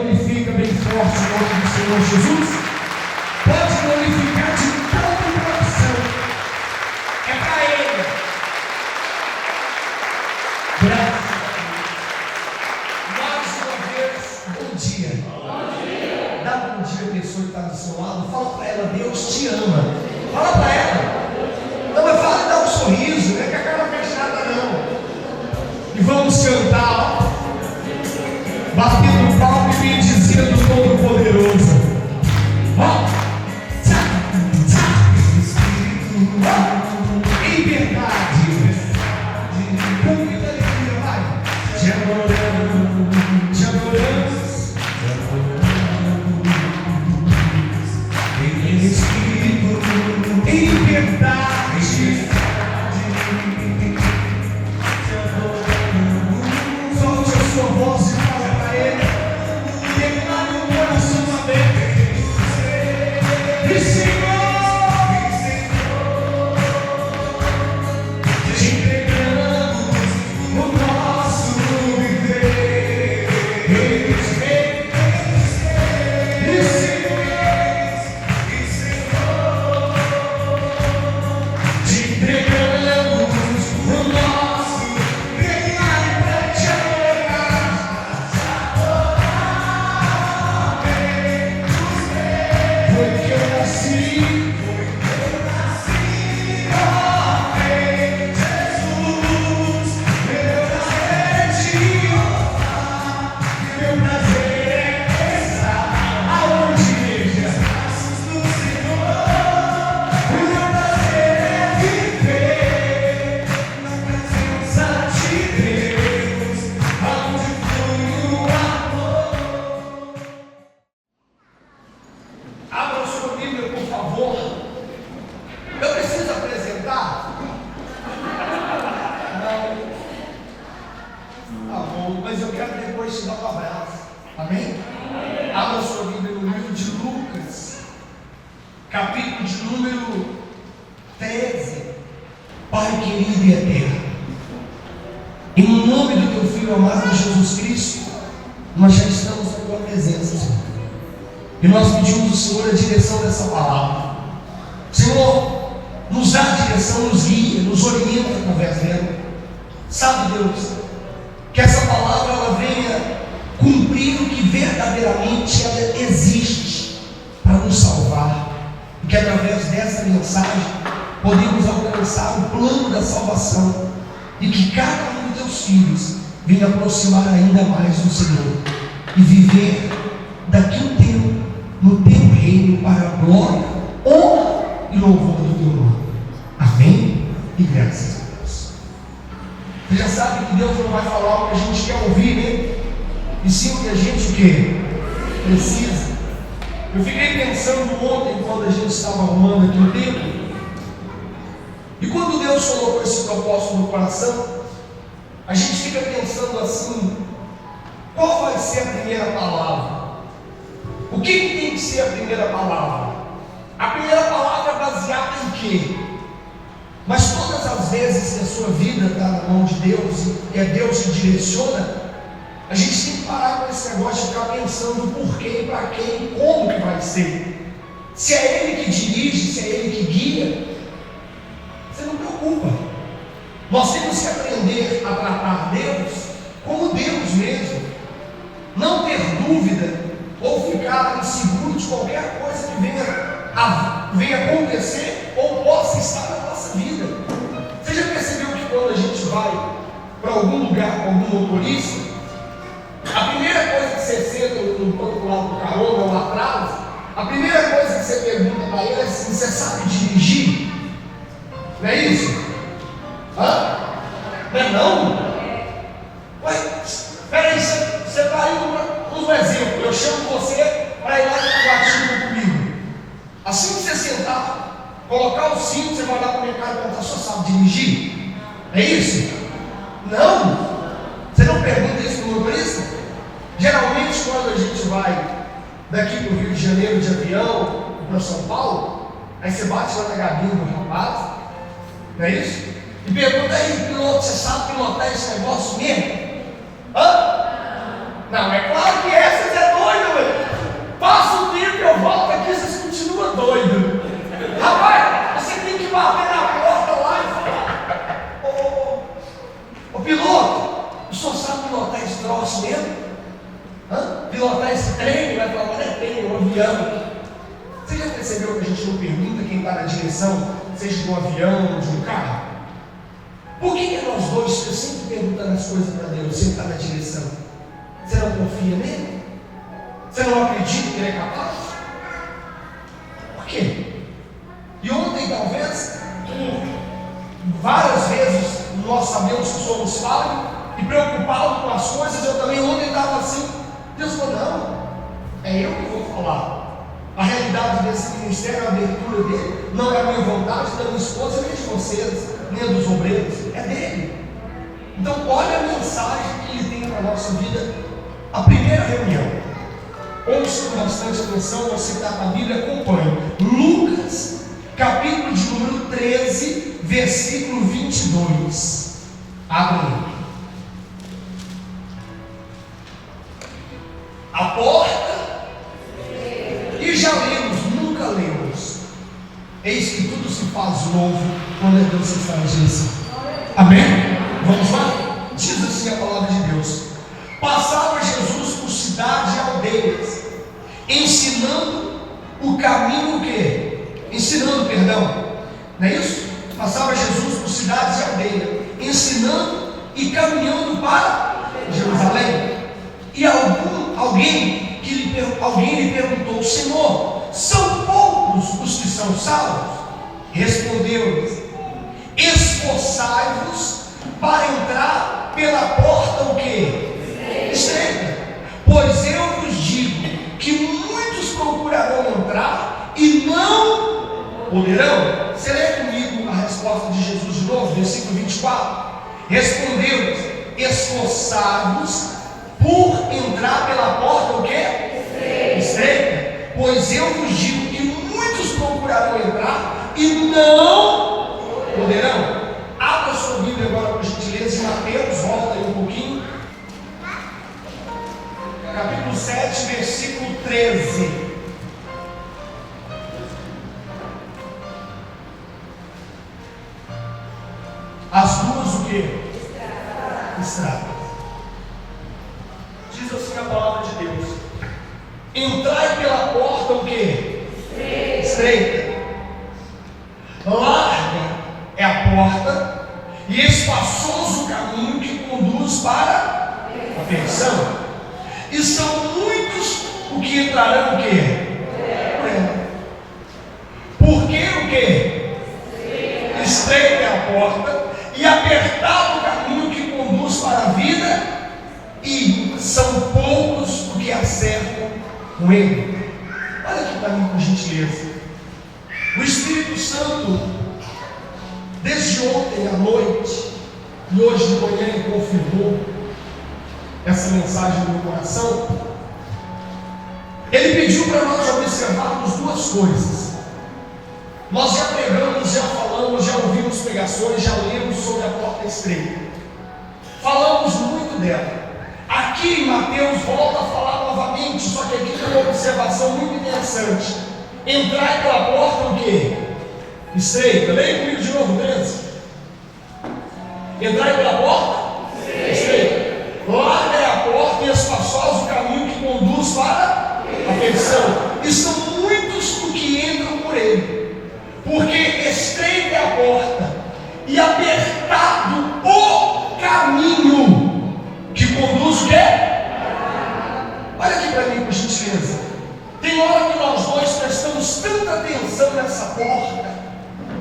glorifica bem forte o nome do Senhor Jesus? Pode glorificar de todo o coração. É para Ele. Graças a Deus. Mais uma vez, bom dia. Bom dia. Dá um bom dia à pessoa que está do seu lado. Fala para ela, Deus te ama. Fala para ela. Não, mas fala e dá um sorriso, não é que a cara fechada não. E vamos cantar, ó. Batendo palmo e bendizendo o Todo-Poderoso. Ó, em verdade, com muita alegria, vai. Te adoramos, te adoramos, em espírito, em verdade. Solte a sua voz e fala para Ele. Declare o coração aberto. E Senhor, te entregamos o nosso viver. E Senhor, te entregamos o nosso declare para te adorar. Foi que eu nasci, ó Rei Jesus, meu prazer é te honrar, meu prazer é estar aonde igreja, do Senhor, o meu prazer é viver na presença de Deus, aonde flui o amor. Abra sua Bíblia, por favor. Eu preciso apresentar? Não. Tá bom, mas eu quero depois te dar um abraço. Amém? Abra sua Bíblia no livro de Lucas, capítulo de número 13. Pai querido e eterno, em nome do teu Filho amado Jesus Cristo, nós já estamos na tua presença, Senhor. E nós pedimos ao Senhor a direção dessa palavra. Senhor, nos dá a direção, nos guia, nos orienta através dela. Sabe, Deus, que essa palavra ela venha cumprir o que verdadeiramente ela existe para nos salvar. E que através dessa mensagem podemos alcançar o plano da salvação. E que cada um dos teus filhos venha aproximar ainda mais do Senhor. E viver daqui um tempo no teu reino para a glória, honra e louvor do teu nome. Amém? E graças a Deus. Você já sabe que Deus não vai falar o que a gente quer ouvir, né? E sim o que a gente o quê? Precisa. Eu fiquei pensando ontem, quando a gente estava arrumando aqui o templo, e quando Deus colocou esse propósito no coração, a gente fica pensando assim: qual vai ser a primeira palavra? O que tem que ser a primeira palavra? A primeira palavra é baseada em quê? Mas todas as vezes que a sua vida está na mão de Deus e é Deus que direciona, a gente tem que parar com esse negócio de ficar pensando o porquê, para quem, como que vai ser. Se é Ele que dirige, se é Ele que guia, você não preocupa. Nós temos que aprender a tratar Deus como Deus mesmo. Não ter dúvida ou ficar inseguro de qualquer coisa que venha acontecer ou possa estar na nossa vida. Você já percebeu que quando a gente vai para algum lugar com algum motorista, a primeira coisa que você senta no banco lá do carona ou atrás, a primeira coisa que você pergunta para ele é assim: você sabe dirigir? Não é isso? Hã? Não é não? Ué, peraí, você está indo para um exemplo, eu chamo você para ir lá no Guatinga comigo. Assim que você sentar, colocar o cinto, você vai lá para o mercado e perguntar: só sabe dirigir? É isso? Não? Você não pergunta isso para o motorista? Geralmente quando a gente vai daqui para o Rio de Janeiro de avião para São Paulo, aí você bate lá na gabinha do rapaz, não é isso? E pergunta: aí, piloto, você sabe pilotar esse negócio mesmo? Hã? Não, é claro que é, você é doido. olhando. Você já percebeu que a gente não pergunta quem está na direção, seja de um avião ou de um carro? Por que nós dois sempre perguntando as coisas para Deus, você está na direção? Você não confia nele? Você não acredita que ele é capaz? Por quê? E ontem, talvez, várias vezes nós sabemos que somos falhos e preocupados com as coisas. Eu também ontem estava assim. Deus falou: não, é eu que vou falar. A realidade desse ministério, a abertura dele, não é a minha vontade, da minha esposa, nem de vocês, nem dos obreiros, é dele. Então, olha a mensagem que ele tem para a nossa vida. A primeira reunião, ouça com bastante atenção, você que está na Bíblia, acompanhe. Lucas, capítulo de número 13, versículo 22. Abre. A porta. E já lemos, nunca lemos. Eis que tudo se faz novo quando Deus está na direção. Amém? Vamos lá? Diz assim a palavra de Deus: passava Jesus por cidades e aldeias, ensinando o caminho o quê? Ensinando, perdão. Não é isso? Passava Jesus por cidades e aldeias, ensinando e caminhando para Jerusalém. E alguém lhe perguntou: Senhor, são poucos os que são salvos? Respondeu-lhes: esforçai-vos para entrar pela porta o quê? Estreita. Pois eu vos digo que muitos procurarão entrar e não poderão. Você lê comigo a resposta de Jesus de novo, versículo 24. Respondeu-lhes: esforçai-vos por entrar pela porta o quê? Estreita. Pois eu vos digo que muitos procurarão entrar e não poderão. Abra sua Bíblia agora, por gentileza, em Mateus, volta aí um pouquinho. Capítulo 7, versículo 13. As duas o quê? Estradas. Diz assim a palavra de Deus: entrai pela porta o quê? Estreita. Larga é a porta e espaçoso o caminho que conduz para a perdição. E são muitos o que entrarão o quê? Por ela. Porque o quê? Estreita é a porta e apertado o caminho que conduz para a vida, e são poucos o que acertam com ele. Olha aqui para mim, por gentileza. O Espírito Santo, desde ontem à noite e hoje de manhã, ele confirmou essa mensagem no meu coração. Ele pediu para nós observarmos duas coisas. Nós já pregamos, já falamos, já ouvimos pregações, já lemos sobre a porta estreita. Falamos muito dela. Aqui em Mateus volta a falar novamente, só que aqui tem uma observação muito interessante. Entrai pela porta o quê? Estreita. Leia comigo de novo, 13. Entrai pela porta estreita. Larga é a porta e espaçoso o caminho que conduz para a perdição. E são muitos os que entram por ele. Porque estreita é a porta e apertado o caminho que conduz o quê? Olha aqui para mim, por gentileza. Tem hora que nós dois prestamos tanta atenção nessa porta.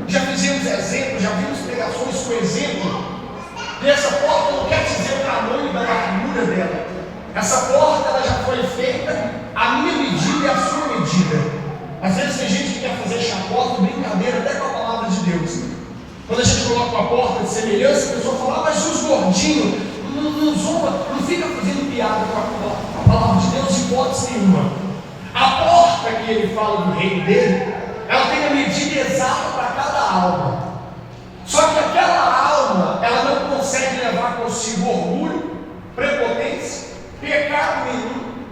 Já fizemos exemplos, já vimos pregações com exemplo. E essa porta não quer dizer o tamanho da largura dela. Essa porta ela já foi feita a minha medida e a sua medida. Às vezes tem gente que quer fazer chacota, brincadeira até com a palavra de Deus. Quando a gente coloca uma porta de semelhança, a pessoa fala: mas os gordinhos não zomba, não fica fazendo piada com a palavra de Deus de hipótese nenhuma. A porta que ele fala do reino dele, ela tem a medida exata para cada alma. Só que aquela alma, ela não consegue levar consigo orgulho, prepotência, pecado nenhum,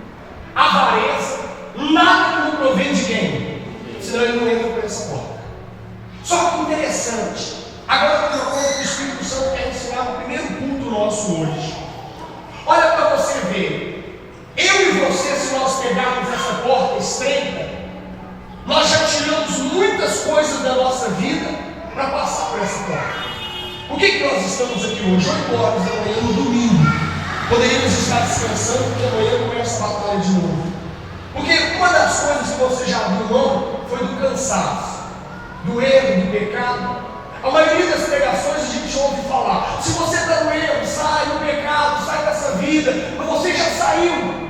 avareza, nada que não provém de quem? Senão ele não entra por essa porta. Só que interessante, agora tem uma coisa que o Espírito Santo quer ensinar no primeiro culto nosso hoje. Olha para você ver, eu e você, se nós pegarmos essa porta estreita, nós já tiramos muitas coisas da nossa vida para passar por essa porta. Por que nós estamos aqui hoje, 8 horas da manhã, no domingo? Poderíamos estar descansando, porque amanhã começa a batalha de novo. Porque uma das coisas que você já abriu mão foi do cansaço, do erro, do pecado. A maioria das pregações a gente ouve falar: se você está no erro, sai do pecado, sai dessa vida, mas você já saiu.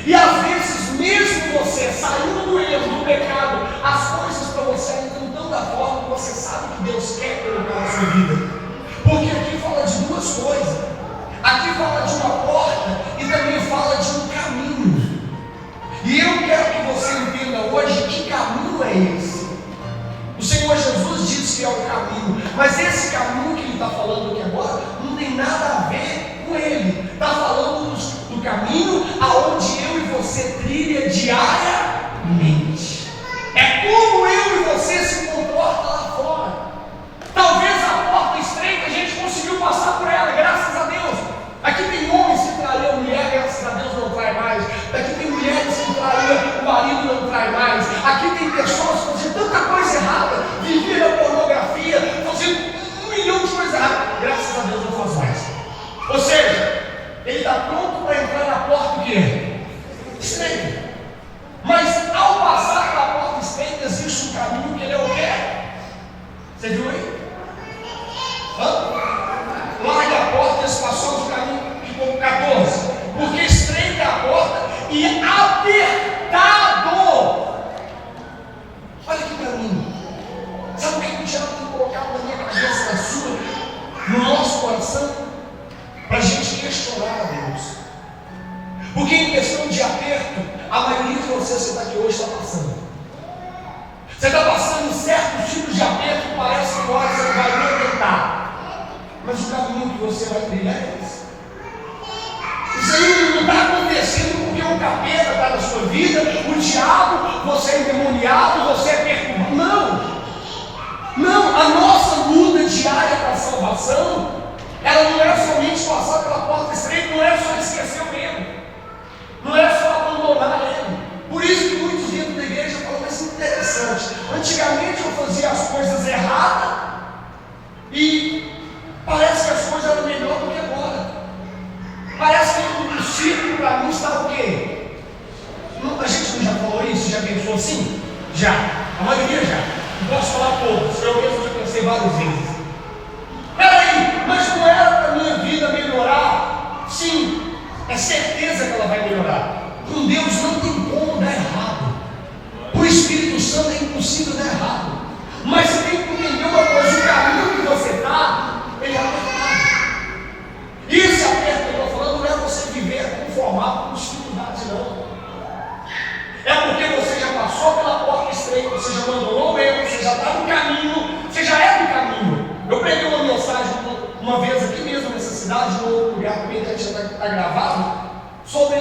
E às vezes, mesmo você saindo do erro, do pecado, as coisas para você ainda não estão da forma que você sabe que Deus quer colocar na sua vida. Porque aqui fala de duas coisas. Aqui fala de uma porta e também fala de um caminho. E eu quero que você entenda hoje que caminho é esse. O Senhor Jesus diz que é o caminho, mas esse caminho que Ele está falando aqui agora não tem nada a ver com Ele. Está falando do caminho aonde eu e você trilha diariamente. É como eu e você se comporta lá fora. Talvez a porta estreita a gente conseguiu passar por ela, graças a Deus. Aqui tem homens que traíam mulher, graças a Deus não trai mais. Aqui tem mulheres que traíam, o marido não trai mais. Aqui tem pessoas que faziam tanta coisa errada, viviam na pornografia, faziam 1 milhão de coisas erradas. Graças a Deus não faz mais. Ou seja, ele está pronto para entrar na porta o quê? Estreita. Mas ao passar pela porta estreita existe um caminho que ele é o quê? Você viu aí? Larga a porta, espaçoso o caminho, ficou 14. Porque estreita é a porta e apertado. Olha que caminho. Sabe o que o diabo tem colocado na minha cabeça, na sua, no nosso coração? Para a gente questionar a Deus. Porque em questão de aperto, a maioria de vocês que está aqui hoje está passando. Você está passando em certos tipos de aperto que parece que agora você não vai nem tentar. Mas o caminho que você vai trilhar é esse. Isso aí não está acontecendo porque o capeta está na sua vida, o diabo, você é endemoniado, você é perturbado. Não! Não, a nossa luta diária para a salvação, ela não é somente passar pela porta estreita, não é só esquecer o erro, não é só abandonar ele. Por isso que muitos dentro da igreja falam, mas interessante, antigamente eu fazia as coisas erradas e parece que as coisas eram melhor do que agora. Parece que o círculo para mim está o quê? A gente não já falou isso? Já pensou assim? Já, a maioria já. Não posso falar poucos, eu mesmo já pensei várias vezes. Peraí, mas não era para a minha vida melhorar? Sim, é certeza que ela vai melhorar. Com Deus não tem como dar errado. Com o Espírito Santo é impossível dar errado. Mas você tem que entender uma coisa: o caminho que você está, ele é apertado. E esse aperto que eu estou falando não é você viver conformado com dificuldades, não. É porque você já passou pela porta estreita, você já abandonou o erro, você já está no caminho, você já é do caminho. Eu preguei uma mensagem uma vez aqui mesmo nessa cidade, no outro lugar também, que já está gravado, sobre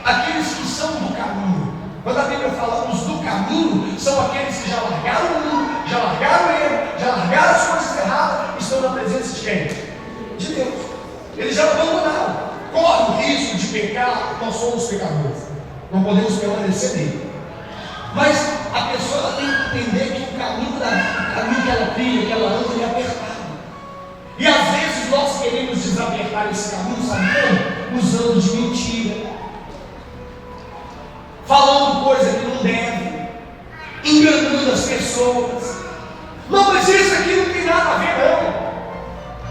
aqueles que são do caminho. Quando a Bíblia fala os do caminho, são aqueles que já largaram o mundo, já largaram o erro, já largaram as coisas erradas e estão na presença de quem? De Deus. Eles já abandonaram. Corre o risco de pecar, nós somos pecadores. Não podemos permanecer nele. Mas a pessoa ela tem que entender que o caminho que ela trilha, que ela anda, ele é apertado. E às vezes nós queremos desapertar esse caminho, sabe como? Usando de mentira, falando coisa que não deve, enganando as pessoas. Não, mas isso aqui não tem nada a ver, não.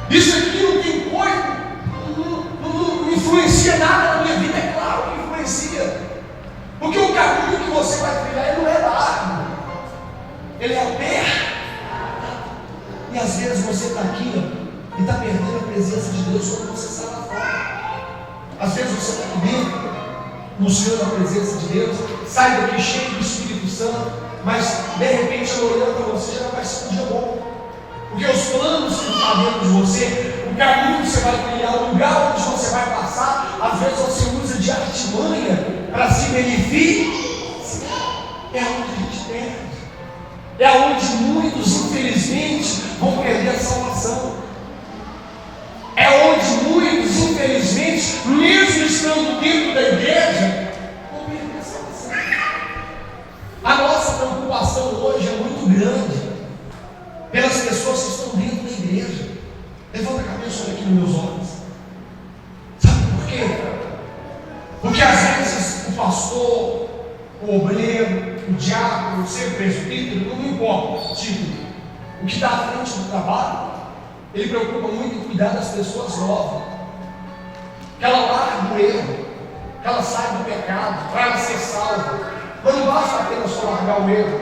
Isso aqui não tem coisa, não influencia nada na minha vida. É claro que influencia. Porque o caminho que você vai trilhar, ele não é largo, ele é aberto. E às vezes você está aqui, ó, e está perdendo a presença de Deus quando você sai lá fora. Às vezes você está aqui dentro, buscando a presença de Deus, sai daqui cheio do Espírito Santo, mas de repente olhando para você já não vai ser um dia bom. Porque os planos que estão dentro de você, o caminho que você vai trilhar, o lugar onde você vai passar, às vezes você usa de artimanha para se beneficiar. É onde a gente perde. É onde muitos, infelizmente, vão perder a salvação. É onde muitos, infelizmente, mesmo estando dentro da igreja, vão perder a salvação. o obreiro, o diácono, o ser presbítero, não importa o título. O que está à frente do trabalho, ele preocupa muito em cuidar das pessoas novas, que ela largue o erro, que ela saia do pecado, para ela ser salva. Mas não basta apenas só largar o erro,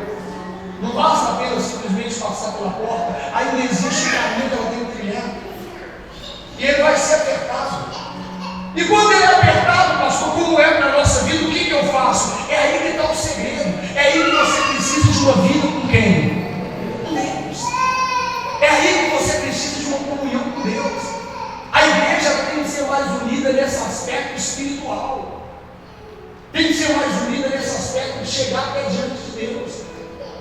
não basta apenas simplesmente passar pela porta, ainda existe um caminho que ela tem que trilhar, e ele vai ser apertado. E quando ele é apertado, pastor, como é para a nossa vida, o que eu faço? É aí que está o segredo, é aí que você precisa de uma vida com quem? Com Deus. É aí que você precisa de uma comunhão com Deus. A igreja tem que ser mais unida nesse aspecto espiritual, tem que ser mais unida nesse aspecto de chegar até diante de Deus.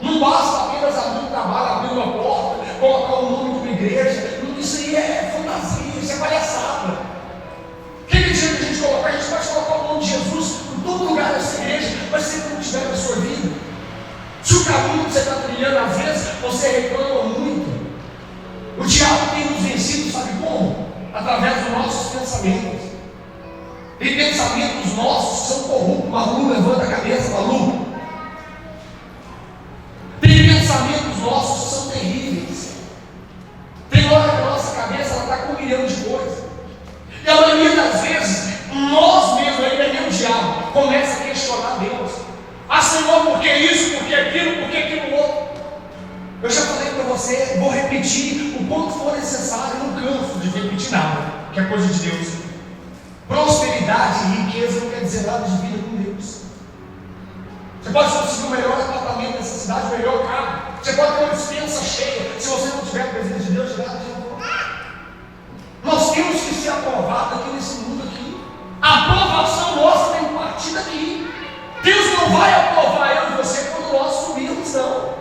Não basta apenas abrir um trabalho, abrir uma porta, colocar o nome de uma igreja. Isso aí é fantasia, isso é palhaçada. O que adianta a gente colocar? A gente pode colocar o nome de Jesus em todo lugar dessa igreja, mas se não estiver na sua vida, se o caminho que você está trilhando, às vezes você reclama muito. O diabo tem nos vencido, sabe como? Através dos nossos pensamentos. Tem pensamentos nossos que são corruptos. Malu, levanta a cabeça, Malu. Tem pensamentos nossos que são terríveis. Tem hora que a nossa cabeça está com 1 milhão de coisas. E a maioria das vezes, nós mesmos, ainda nem o diabo, começa a questionar Deus. Ah, Senhor, por que isso, por que aquilo, por que aquilo outro? Eu já falei para você, vou repetir o quanto for necessário, não canso de repetir nada, que é coisa de Deus. Prosperidade e riqueza não quer dizer nada de vida com Deus. Você pode conseguir o melhor apartamento dessa cidade, o melhor carro. Você pode ter uma dispensa cheia. Se você não tiver a presença de Deus, de nada adianta. Nós temos que ser aprovados aqui nesse mundo aqui. A aprovação nossa tem que partir daqui. Deus não vai aprovar eu e você quando nós subirmos, não.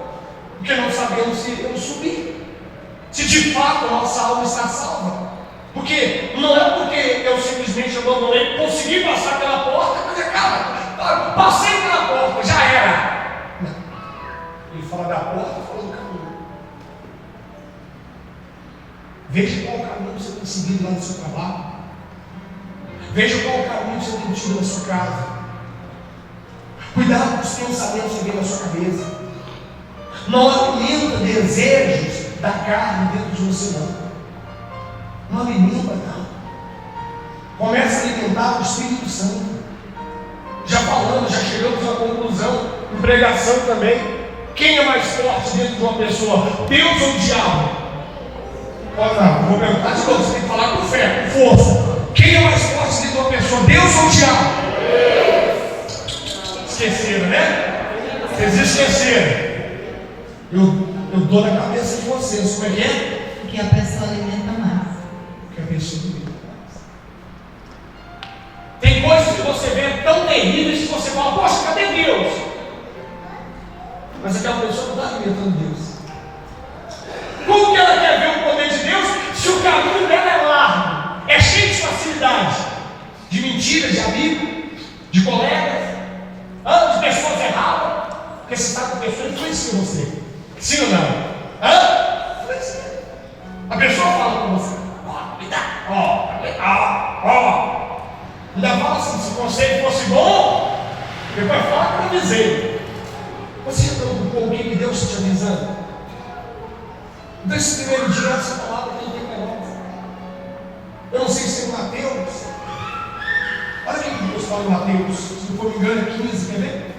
Porque não sabemos se iremos subir, se de fato a nossa alma está salva. Porque não é porque eu simplesmente abandonei, consegui passar pela porta, mas cara, passei pela porta, já era. Não. Ele fala da porta, fala do caminho. Veja qual o caminho que você tem seguido lá no seu trabalho. Veja qual o caminho que você tem tido na sua casa. Cuidado com os pensamentos que vêm na sua cabeça. Não alimenta desejos da carne dentro de você, não. Não alimenta, não. Começa a alimentar o Espírito Santo. Já falando, já chegamos à conclusão, em pregação também. Quem é mais forte dentro de uma pessoa? Deus ou o diabo? Olha, não, vou perguntar de novo, você tem que falar com fé, com força. Quem é mais forte dentro de uma pessoa? Deus ou o diabo? Esqueceram, né? Vocês esqueceram. Eu dou na cabeça de vocês, como é que é? Porque a pessoa alimenta mais. Porque a pessoa alimenta mais. Tem coisas que você vê tão terríveis que você fala, poxa, cadê Deus? Mas aquela pessoa não está alimentando Deus. Como que ela quer ver o poder de Deus se o caminho dela é largo, é cheio de facilidade, de mentiras, de amigo, de colegas, de pessoas erradas? Porque você está com pessoas que influenciam você. Sim ou não? A pessoa fala com você, cuidado, ainda fala assim, se o conselho fosse bom, depois fala que eu avisei. Você já preocupou o que Deus está te avisando? Então esse primeiro dia, essa palavra que ele tem para nós. Eu não sei se é Mateus. Olha o que Deus fala em Mateus, se não for me engano, é 15, quer ver?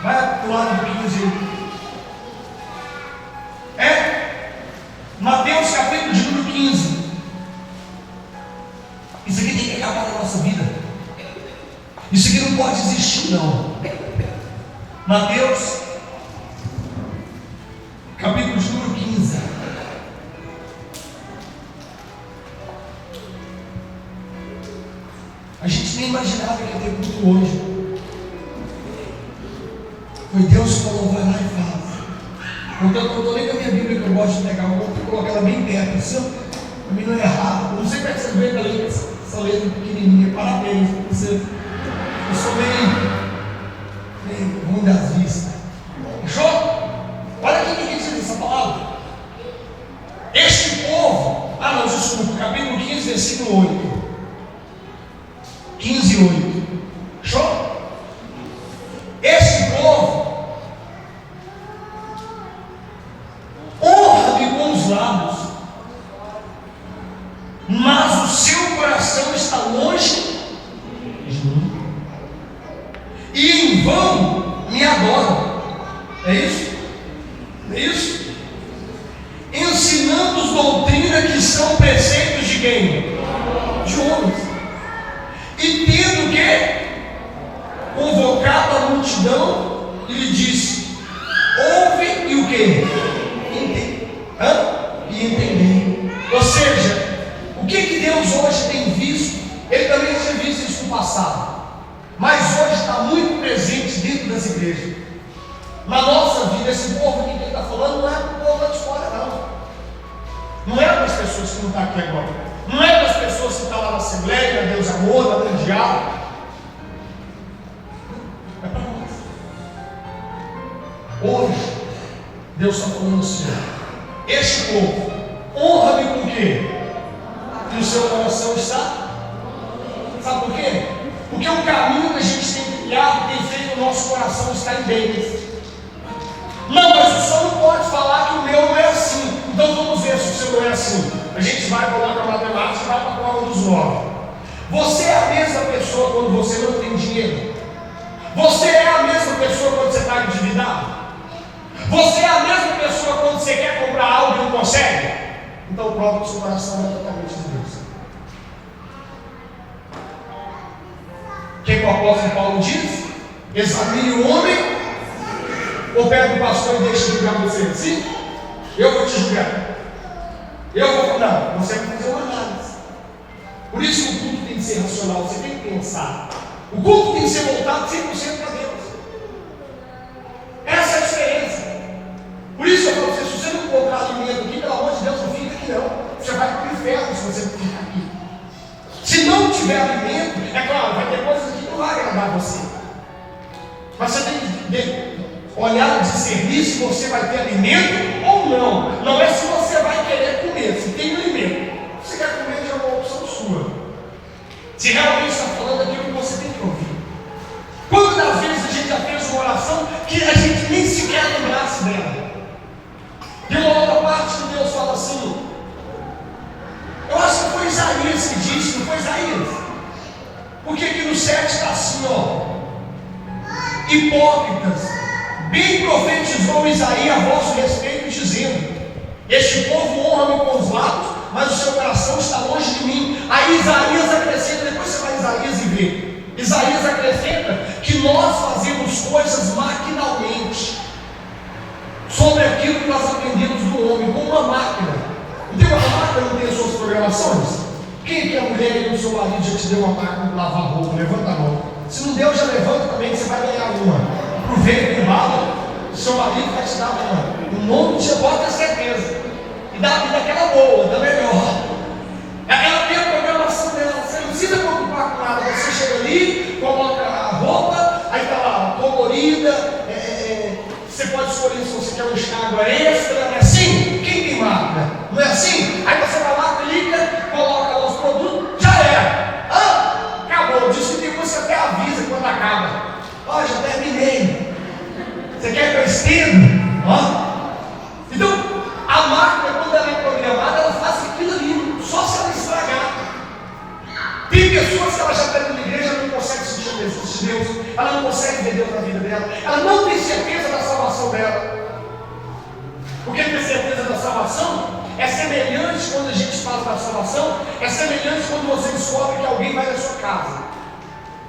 Vai para o lado do 15 aí. Mateus capítulo de número 15. Isso aqui tem que acabar na nossa vida. Isso aqui não pode existir, não. Mateus capítulo de número 15. A gente nem imaginava que ia ter culto hoje. Foi Deus que falou, vai lá e faz. Então, eu não estou nem com a minha Bíblia que eu gosto de pegar, eu vou colocar ela bem perto, assim, para mim não é errado. Eu não sei como é que você vê ela aí, essa letra pequenininha. Parabéns para você. Eu sou meio ruim das vistas. Fechou? Olha aqui o que diz essa palavra. Este povo, desculpa, capítulo 15, versículo 8. 15, 8. Fechou? em vão me adoram. É isso? É isso? Ensinando doutrina que são preceitos de quem? De homens. E tendo o quê? Convocado a multidão, ele disse: ouve e o quê? E entender. Ou seja, o que Deus hoje tem visto, Ele também tinha visto isso no passado, mas hoje está muito presente dentro das igrejas. Na nossa vida, esse povo aqui que Ele está falando não é para o povo lá de fora, não. Não é para as pessoas que não estão aqui agora. Não é para as pessoas que estão lá na Assembleia, na Deus Amor, na Grande Diabo. É para nós. Hoje, Deus está falando assim: este povo honra-me com o quê? E o seu coração está. Sabe por quê? Porque o caminho que a gente tem trilhado tem feito o nosso coração estar em bem. Não, mas o senhor não pode falar que o meu não é assim. Então vamos ver se o seu não é assim. A gente vai colocar a matemática e vai para a prova dos 9. Você é a mesma pessoa quando você não tem dinheiro? Você é a mesma pessoa quando você está endividado? Você é a mesma pessoa quando você quer comprar algo e não consegue? Então prova que o seu coração é totalmente de Deus. O que o apóstolo Paulo diz? Examine o homem, ou pega o pastor e deixa julgar você assim? Eu vou te julgar. Não, você vai fazer uma análise. Por isso o culto tem que ser racional, você tem que pensar. O culto tem que ser voltado 100% para Deus. Essa é a diferença. Por isso eu falo, se você não encontrar alimento aqui, pelo amor de Deus, não fica aqui não. Você vai para o inferno se você não ficar aqui. Se não tiver alimento, é claro, vai ter coisas que não vai agradar você. Mas você tem que olhar e discernir se você vai ter alimento ou não. Não é se você vai querer comer, se tem alimento. Se você quer comer, já é uma opção sua. Se realmente está falando aquilo que você tem que ouvir. Quantas vezes a gente já fez uma oração que a gente nem sequer lembrasse dela? E uma outra parte que Deus fala assim, eu acho que foi Isaías que disse, não foi Isaías? Porque aqui no 7 está assim, ó: hipócritas, bem profetizou Isaías a vosso respeito, dizendo: este povo honra-me com os lábios, mas o seu coração está longe de mim. Aí Isaías acrescenta, depois você vai em Isaías e vê. Isaías acrescenta que nós fazemos coisas maquinalmente sobre aquilo que nós aprendemos do homem, como uma máquina. Então a máquina não tem as suas programações? Quem que é a mulher e o seu marido já te deu uma máquina de lavar roupa? Levanta a mão. Se não deu, já levanta também, que você vai ganhar uma. Aproveita e bala, o seu marido vai te dar uma. O nome de Jesus, pode ter certeza. E dá a vida aquela boa, da melhor. Ela tem a programação dela, você não precisa preocupar com nada. Você chega ali, coloca a roupa, aí está lá, colorida. Você pode escolher se você quer um escada extra, não é assim? Quem tem máquina? Não é assim? Aí você vai lá, clica, coloca lá os produtos, já era. Acabou. Diz que depois você até avisa quando acaba. Já terminei. Você quer que eu estenda? Então, a máquina, quando ela é programada, ela faz aquilo ali, só se ela estragar. Tem pessoas que ela já está na igreja, ela não consegue sentir a presença de Deus, ela não consegue ver Deus na vida dela, ela não tem certeza da salvação dela. Porque ter certeza da salvação é semelhante quando a gente fala da salvação, é semelhante quando você descobre que alguém vai na sua casa.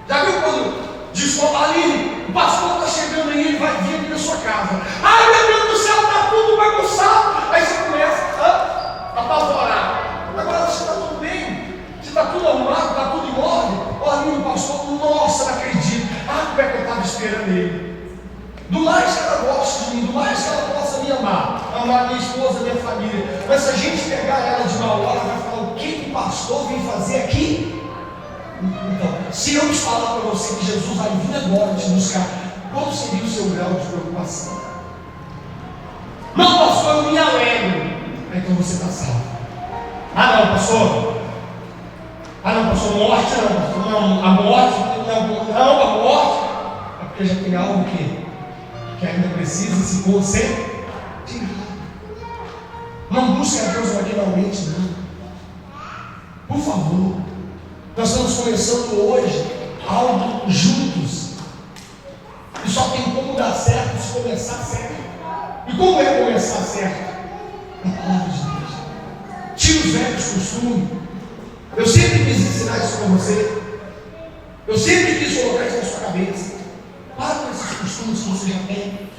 Já viu quando descobre ali, o pastor está chegando aí, ele vai vir aqui na sua casa. Ai meu Deus do céu, está tudo bagunçado. Aí você começa a apavorar. Agora você está tudo bem, você está tudo arrumado, está tudo em ordem. Olha o pastor, nossa, não acredito. Como é que eu estava esperando ele? Do mais que ela goste de mim, do mais que ela possa me amar minha esposa, minha família. Mas se a gente pegar ela de mal hora, vai falar: o que o pastor vem fazer aqui? Então, se eu te falar para você que Jesus vai vir agora te buscar, qual seria o seu grau de preocupação? Não, pastor, eu me alegro. Então você está salvo. Não, pastor. Não, pastor, morte não, pastor. Não, a morte, não, a morte. É porque já tem algo que ainda precisa se concentrar. Não busque a Deus maquinalmente, não. Por favor. Nós estamos começando hoje algo juntos. E como é começar certo? Na palavra de Deus. Tira os velhos costumes. Eu sempre quis ensinar isso para você. Eu sempre quis colocar isso na sua cabeça. Para com esses costumes que você já tem.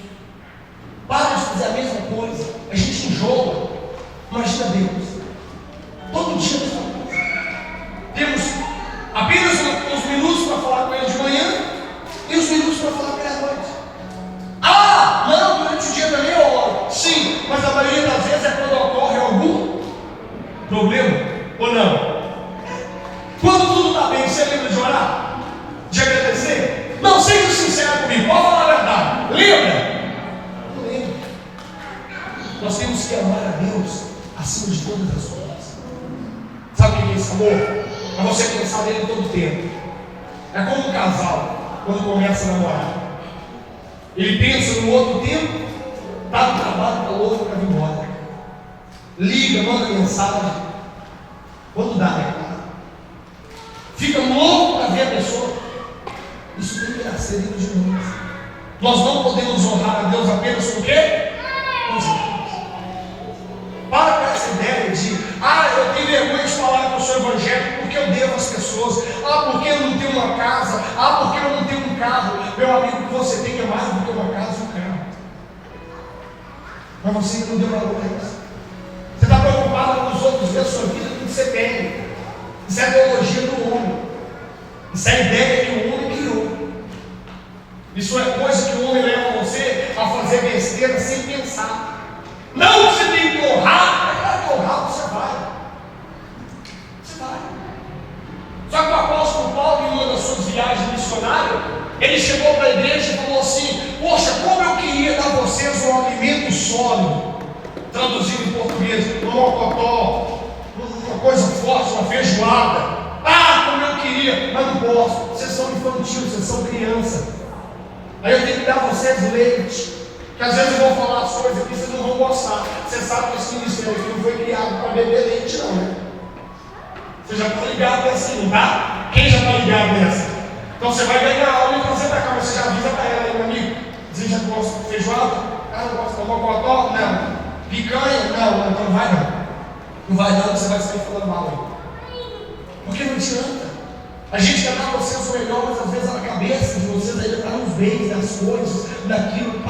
Para de fazer a mesma coisa. A gente enjoa. Imagina Deus. Todo dia a mesma coisa. Temos apenas uns minutos para falar com Ele de manhã e uns minutos para falar com Ele à noite. Ah, não, durante o dia também eu oro. Sim, mas a maioria das vezes é quando ocorre algum problema ou não. Quando tudo está bem, você lembra de orar? De agradecer? Não, seja sincero comigo, pode falar a verdade. Lembra? Não lembro. Nós temos que amar a Deus acima de todas as coisas. Sabe o que é esse amor? É você pensar nele todo o tempo. É como um casal, quando começa a namorar. Ele pensa no outro tempo, está no trabalho para o outro para vir embora. Liga, manda mensagem. Quando dá, né? Fica louco para ver a pessoa. Isso tem que ser dentro de nós. Nós não podemos honrar a Deus apenas com o quê? Com os lábios. Para com essa ideia de eu tenho vergonha de falar que eu sou evangélico porque eu devo às pessoas. Porque eu não tenho uma casa. Porque eu não tenho um carro. Meu amigo, o que você tem é mais do que uma casa e um carro. Mas você ainda não deu valor a isso. Você está preocupado com os outros ver a sua vida com o que você tem. Isso é a teologia do homem. Isso é a ideia que o homem criou. Isso é coisa que o homem leva você a fazer besteira sem pensar. Não, você tem que honrar. Mas para honrar você vai. Você vai. Só que o apóstolo Paulo, em uma das suas viagens missionárias, ele chegou para a igreja e falou assim: poxa, como eu queria dar a vocês um alimento sólido. Traduzido em português, um mocotó, uma coisa forte, uma feijoada. Como eu queria, mas não posso. Vocês são infantis, vocês são criança. Aí eu tenho que dar a vocês leite. Que às vezes eu vou falar as coisas aqui, vocês não vão gostar. Você sabe que esse ministério aqui não foi criado para beber leite, não, né? Você já está ligado nessa, não tá? Quem já está ligado nessa? Então você vai ganhar aula e trazer para cá, mas você já avisa para ela aí, meu amigo. Você já gosta de feijoada? Não gosta de mocotó? Não. Picanha? Não, então não vai não. Não vai não, você vai sair falando mal aí. Porque não adianta. A gente quer dar a vocês o melhor, mas às vezes a cabeça de vocês ainda está nos bens, nas coisas, naquilo.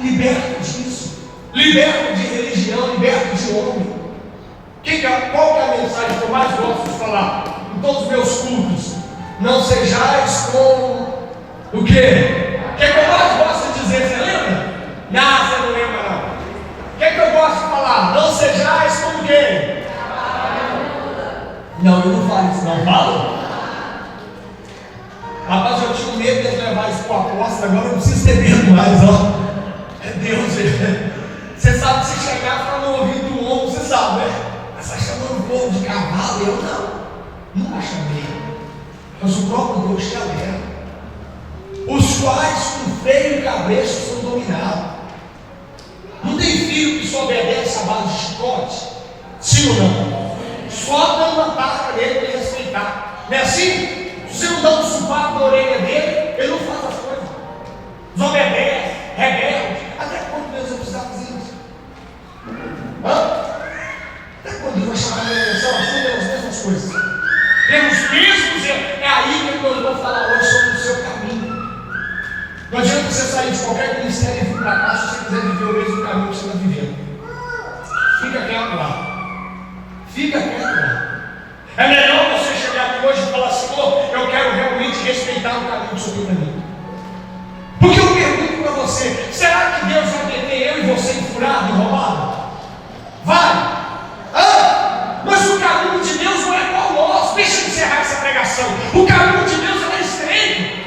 Liberta disso. Liberta de religião, liberta de homem. Qual que é a mensagem que eu mais gosto de falar em todos os meus cultos? Não sejais como o quê? O que eu mais gosto de dizer? Você lembra? Não, você não lembra não. O que eu gosto de falar? Não sejais como quem? Não, eu não falo isso, não falo? Rapaz, eu tinha medo de levar isso para o apóstolo, agora eu não preciso ter medo mais, ó. É Deus, você sabe que se chegar e falar no ouvido do homem, você sabe, né? Mas você está chamando o povo de cavalo, eu não. Nunca chamei. Mas o próprio Deus te alerta. Os quais com freio e cabresto são dominados. Não tem filho que só obedece a base de chicote? Sim ou não? Só dando uma taca nele para respeitar. Não é assim? Se você não dá um sopapo na orelha dele, ele não faz as coisas. Desobedece, rebelde. Até quando Deus vai precisar fazer isso? Até quando Deus vai chamar a minha atenção? Assume as mesmas coisas. Temos mesmos erros. É aí que eu vou falar hoje sobre o seu caminho. Não adianta você sair de qualquer ministério e vir para cá se você quiser viver o mesmo caminho que você está vivendo. Fica quieto lá. Fica quieto lá. É melhor você chegar aqui hoje e falar: Senhor, eu quero realmente respeitar o caminho que o Senhor tem para mim. Porque eu pergunto para você: será que Deus vai meter eu e você enfurado e roubado? Vai! Mas o caminho de Deus não é igual ao nosso. Deixa eu encerrar essa pregação. O caminho de Deus é estreito.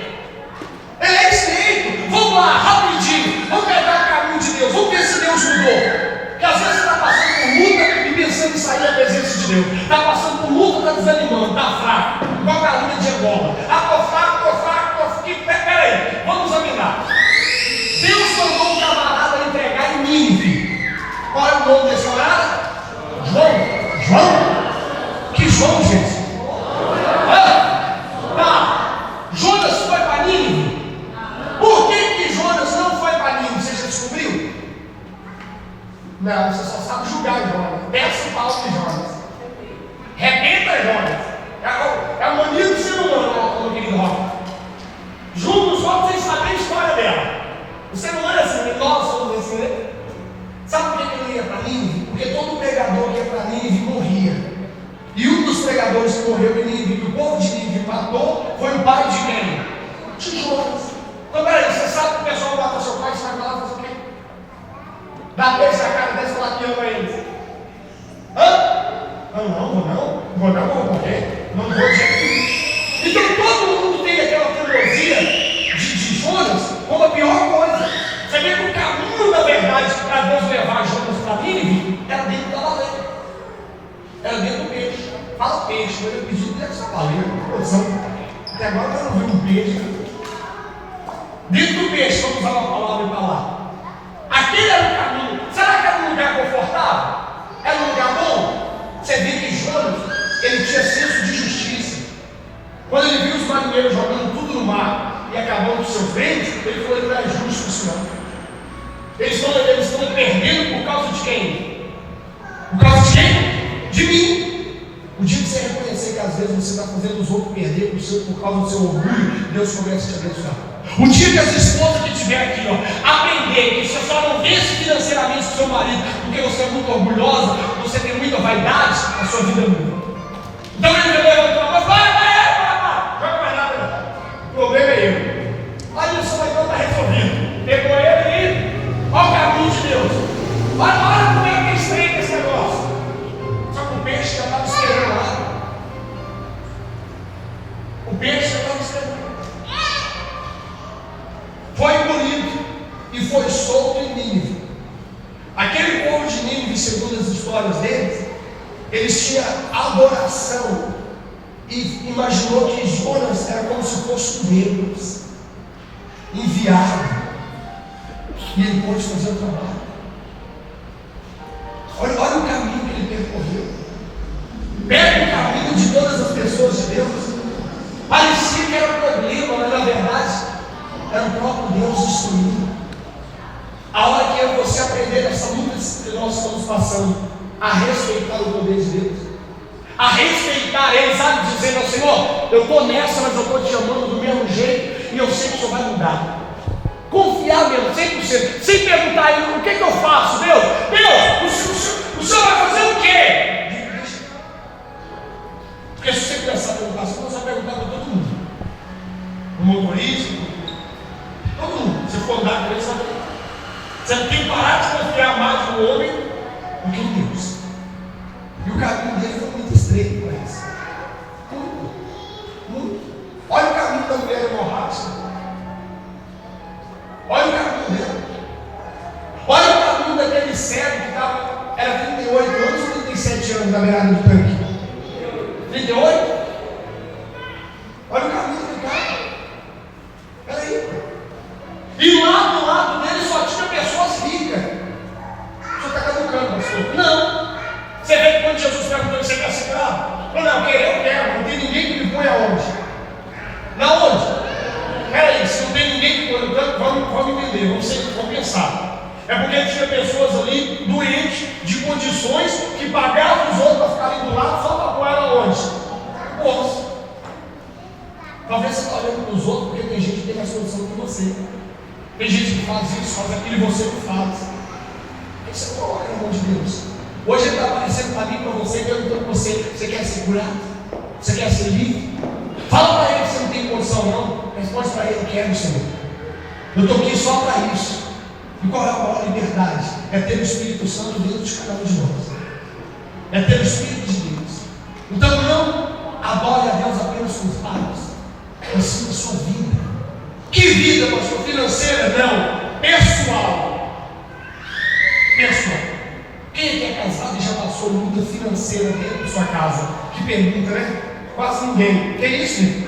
Ele é estreito. Vamos lá, rapidinho. Vamos pegar o caminho de Deus. Vamos ver se Deus mudou. Porque às vezes você está passando por luta e pensando em sair da presença de Deus. Está passando por luta, está desanimando, está fraco. Igual a galinha de Angola. Estou fraco, estou fraco. Peraí, vamos examinar. Deus mandou um camarada entregar em Nínive. Não, você só sabe julgar Jonas. Desce o pau de Jonas. Rebenta Jonas. É a mania do ser humano, meu querido Rock. Julga os outros sem saber a história dela. O ser humano é assim, nós somos assim, né? Sabe por que ele ia para Nínive? Porque todo pregador que ia para Nínive morria. E um dos pregadores que morreu em Nínive, que o povo de Nínive matou, foi o pai de quem? De Jonas. Então, peraí, você sabe que o pessoal matou seu pai, você vai lá fazer o quê? Dá beijo na cara desse e falar que ama eles. Hã? Não, vou morrer. Não vou de jeito nenhum. Então todo mundo tem aquela teologia de Jonas como a pior coisa. Você vê que o caminho da verdade para Deus levar Jonas para Nínive era dentro da baleia. Era dentro do peixe. Fala peixe, mas eu pedi dentro dessa baleia, produção. Até agora eu não vi um peixe. Dentro do peixe, vamos usar uma palavra para lá. Aquele era o caminho. Será que era um lugar confortável? Era um lugar bom? Você vê que Jonas, ele tinha senso de justiça. Quando ele viu os marinheiros jogando tudo no mar e acabando os seus bens, ele falou: ele não é justo isso não. Eles estão perdendo por causa de quem? Por causa de quem? De mim. O dia que você reconhecer que às vezes você está fazendo os outros perder por causa do seu orgulho, Deus começa a te abençoar. O dia que as esposas que estiver aqui, aprender que você só não vence financeiramente com seu marido porque você é muito orgulhosa, você tem muita vaidade, a sua vida muda. Então ele levantou, mas vai, joga mais nada não. O problema é ele. Aí o seu marido está resolvido. Pegou ele e olha o caminho de Deus. Olha como é que é estreito esse negócio. Só que o peixe já estava esperando lá. O peixe já estava esperando. Foi engolido e foi solto em Nínive. Aquele povo de Nínive, segundo as histórias deles, eles tinham adoração e imaginou que Jonas era como se fosse um Deus enviado e ele pôde fazer o trabalho. Olha o caminho que ele percorreu. Pega o caminho de todas as pessoas de Deus. Parecia que era um problema, mas na verdade era o próprio Deus destruindo. A hora que eu e você aprender nessa luta que nós estamos passando, a respeitar o poder de Deus, a respeitar Ele, sabe, dizendo ao Senhor: eu estou nessa, mas eu estou te amando do mesmo jeito, e eu sei que o Senhor vai mudar. Confiar mesmo, 100%, sem perguntar a Ele: o que eu faço, Deus? O Senhor vai fazer o quê? Porque se você começar a perguntar, você começa a perguntar para todo mundo. O motorista, todo mundo. Se for andar com ele, sabe? Você tem que parar de confiar mais no homem do que em Deus. E o caminho dele foi muito estreito para isso. Muito. Olha o caminho da mulher hemorrágica. Olha o caminho dela. Olha o caminho daquele cego que estava. Era 38 anos ou 37 anos na beirada do tanque? 38? Olha o caminho do cara. Peraí. E lá do lado dele só tinha pessoas ricas. O senhor está caducando, pastor? Não. Você vê que quando Jesus perguntou: você quer ser escravo? Não, eu quero. Não tem ninguém que me põe aonde? Na onde? Peraí, se não tem ninguém que põe, vamos entender, vamos pensar. É porque tinha pessoas ali doentes, de condições, que pagavam os outros para ficarem do lado só para pôr ela onde? Poço. Talvez você está olhando para os outros porque tem gente que tem mais condição que você. Tem gente que faz isso, faz aquilo e você não faz. Isso é glória, no amor de Deus. Hoje ele está aparecendo para mim, para você, perguntando para você quer ser curado? Você quer ser livre? Fala para ele que você não tem condição não. Responde para ele: eu quero, Senhor. Eu estou aqui só para isso. E qual é a maior liberdade? É ter o Espírito Santo dentro de cada um de nós. É ter o Espírito de Deus. Então não adore a Deus apenas com os lábios, mas sim a sua vida. Que vida, pastor? Financeira? Não. Pessoal. Quem é que é casado e já passou luta financeira dentro da sua casa? Que pergunta, né? Quase ninguém. Que isso, gente?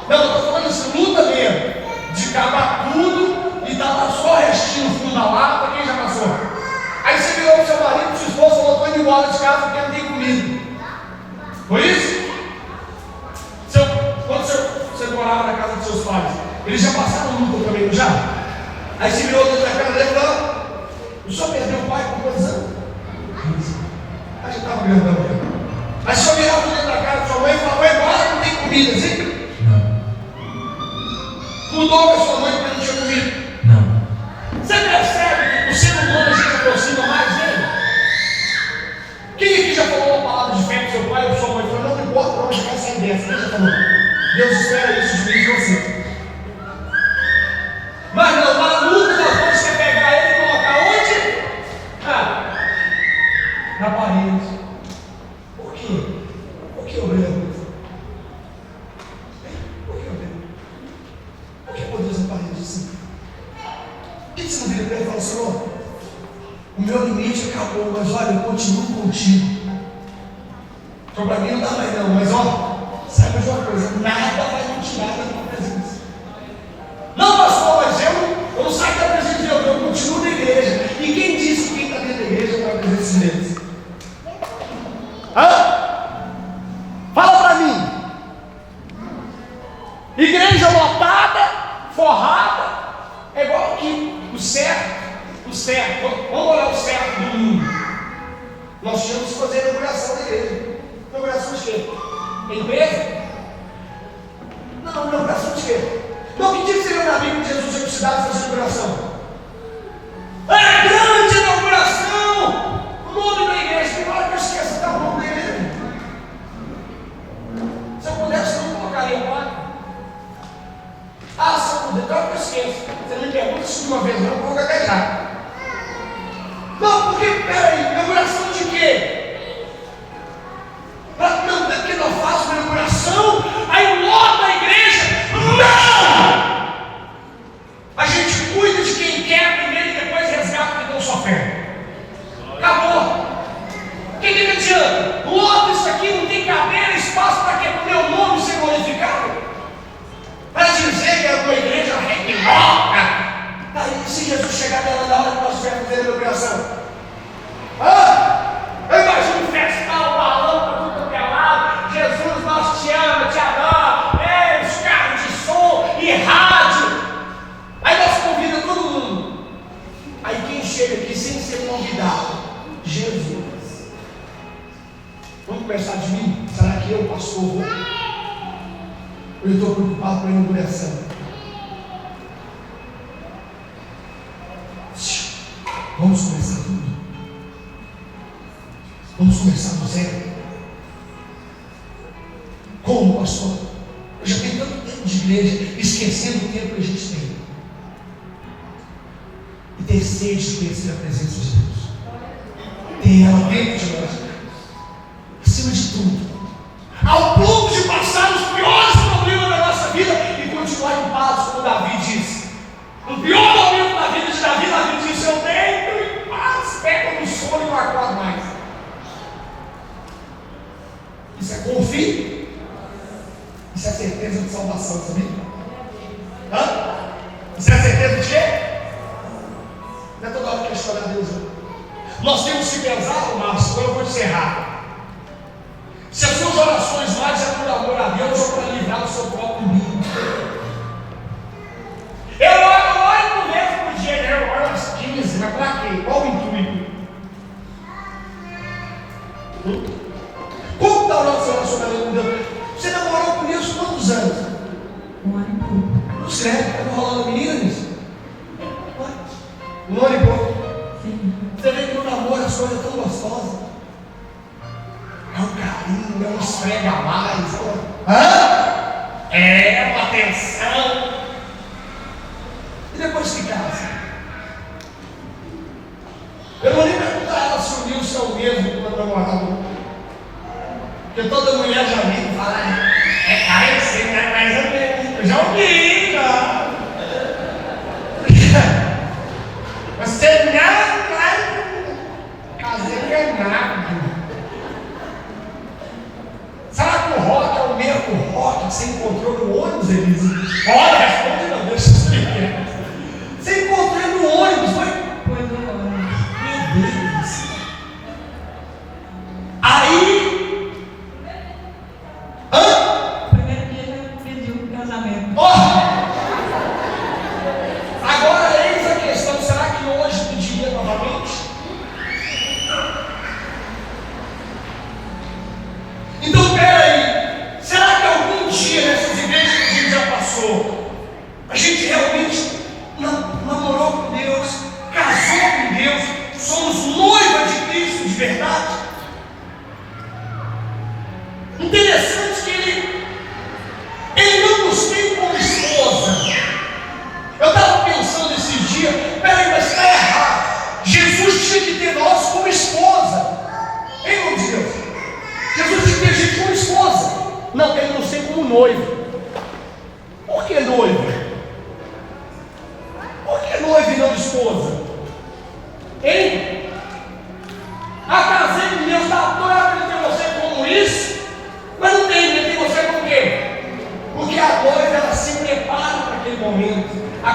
Não, eu estou falando assim, luta mesmo. De acabar tudo e dar lá só o restinho no fundo da lata. Quem já passou? Aí você virou pro seu marido, sua esposa falou: estou indo embora de casa porque não tem comida. Foi isso? Quando você morava na casa dos seus pais, eles já passaram luta também, não já? Aí você virou dentro da casa dele e falou: O senhor perdeu o pai com quantos anos? 15. A gente estava grandão mesmo. Mas o senhor virava dentro da casa da sua mãe e falava: vai embora, não tem comida, assim? Não. Mudou a sua mãe porque não tinha comida? Não. Você percebe que o ser humano se aproxima mais dele? Quem aqui já falou uma palavra de fé para seu pai ou sua mãe? Falou: não importa para onde vai sair dessa. Quem já falou? Deus espera isso de mim e de você. Mas não, na luta nós vamos quer pegar ele e colocar onde? Na parede. Por quê? Por que obreiro? Por que obreiro? Por que pôr Deus na parede assim? Por que você não vira para ele e fala: Senhor, o meu limite acabou, mas olha, eu continuo contigo. Então para mim não dá mais não, mas ó, saiba de uma coisa, nada vai me tirar da tua presença. Não, pastor, mas eu não saio da presença de Deus, eu continuo na igreja. E quem disse que quem está dentro da igreja está na presença de Deus? Fala para mim. Igreja lotada, forrada, é igual aqui, o certo, vamos olhar o certo do mundo. Nós tínhamos que fazer a inauguração da igreja. Inauguração de quê? Empresa? Não, inauguração de quê? Não, que dia que você viu na Bíblia que Jesus tinha precisado fazer a inauguração? É grande inauguração! O nome da igreja, tem hora que eu esqueço até o nome da igreja. Se eu pudesse, eu não colocaria o nome. Se eu pudesse, claro que eu esqueço. Você me pergunta se uma vez não, eu vou gaguejar. Não, porque, peraí, inauguração de quê? Não, porque nós fazemos uma inauguração, aí lota a igreja. Não! A gente cuida de quem quer primeiro e depois resgata quem não sofre. Acabou. O que adianta? Lota isso aqui, não tem cadeira, espaço para que o meu nome seja glorificado? Para dizer que é uma igreja requinoca. Aí, se Jesus chegar nela na hora que nós estivermos fazendo a inauguração, eu imagino um festival, balão para tudo que é lado. Jesus, nós te amamos, te adoramos. Os carros de som e rádio. Aí nós convidamos todo mundo. Aí quem chega aqui sem ser convidado? Jesus. Vamos começar de mim? Será que eu, pastor, vou? Eu estou preocupado com a inauguração. Vamos começar tudo. Vamos começar do zero. Como, pastor? Eu já tenho tanto tempo de igreja, esquecendo o tempo que a gente tem. E ter sede de conhecer a presença de Deus. Ter ela dentro de nós. Acima de tudo. Ao ponto de passar os piores problemas da nossa vida e continuar em paz, como Davi disse. No pior momento da vida de Davi, Davi disse: eu deito em paz, pego no sono e não acordo mais. Isso é confio. Isso é certeza de salvação, sabia? Isso é certeza de quê? Não é toda hora questionar Deus. Nós temos que pensar, Márcio, agora eu vou encerrar. Se as suas orações mais é por amor a Deus ou para livrar do seu próprio umbigo. Eu oro por vezes por dia, eu oro às 15, mas para quê? Qual o intuito? Como está o nosso relacionamento com Deus? Você namorou com Deus quantos anos? 1 ano e pouco. Não escreve, está rolando menina nisso? 1 ano e pouco. Sim. Você vê que no namoro as coisas tão gostosas. É um carinho, é um esfrega a mais. É uma atenção. E depois que casa? Eu não vou nem perguntar a ela se o Nilson é o mesmo que o meu namorado. Porque toda mulher já viu e fala: aí você não é mais ou menos. Eu já ouvi, cara. Você não vai fazer nada. Será que o rock é o mesmo rock que você encontrou no ônibus, Elise? Olha, responde não, deixa eu explicar. Você encontrou ele no ônibus, foi? Foi no ônibus. Meu Deus. Aí. Primeiro dia ele pediu um casamento. Oh!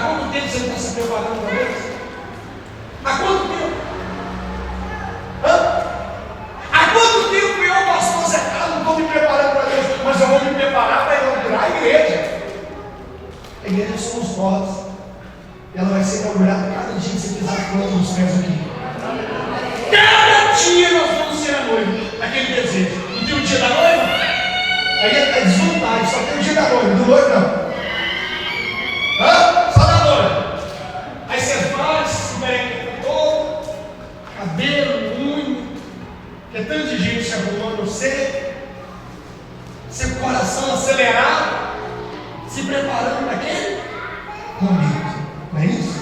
quanto tempo você está se preparando para Deus? Há quanto tempo? Há quanto tempo eu, pastor Zé Carlos, não estou me preparando para Deus, mas eu vou me preparar para inaugurar a igreja. A igreja somos nós. Ela vai ser inaugurada cada dia que você pisar a planta dos pés aqui. Cada dia nós vamos ser a noiva, naquele desejo. Não tem o dia da noiva? Aí é desvontade, só tem o dia da noiva, do noivo não. Só da noiva. Aí você vai, se mereque todo, cabelo, unha, que tanto de gente se arrumando você, seu coração acelerado, se preparando para aquele momento. Não é isso?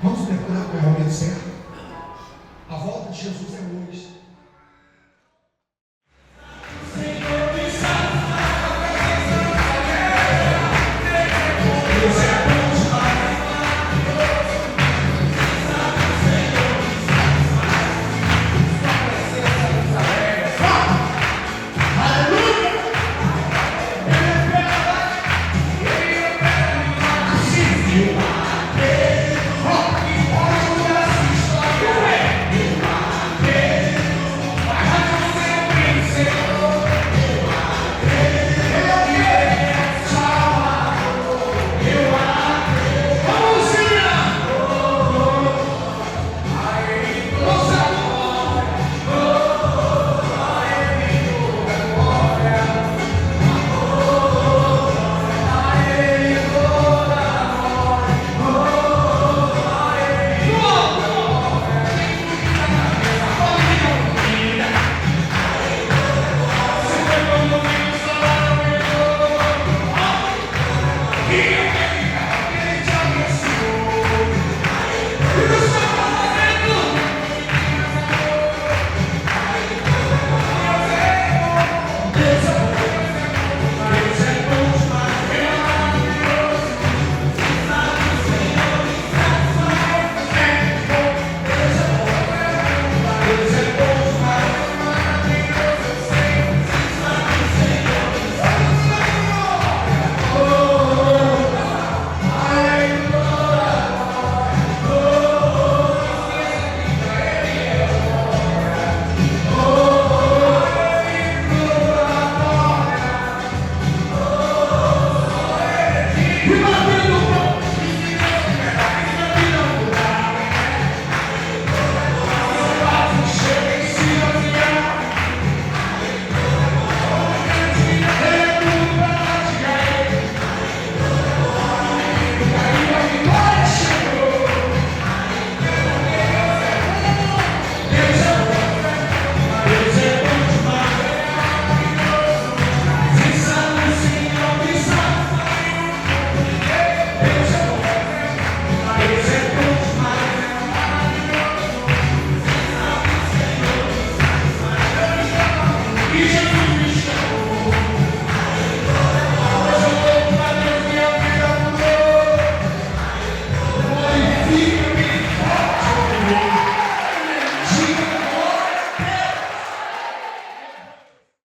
Vamos preparar para o momento certo. A volta de Jesus é hoje. We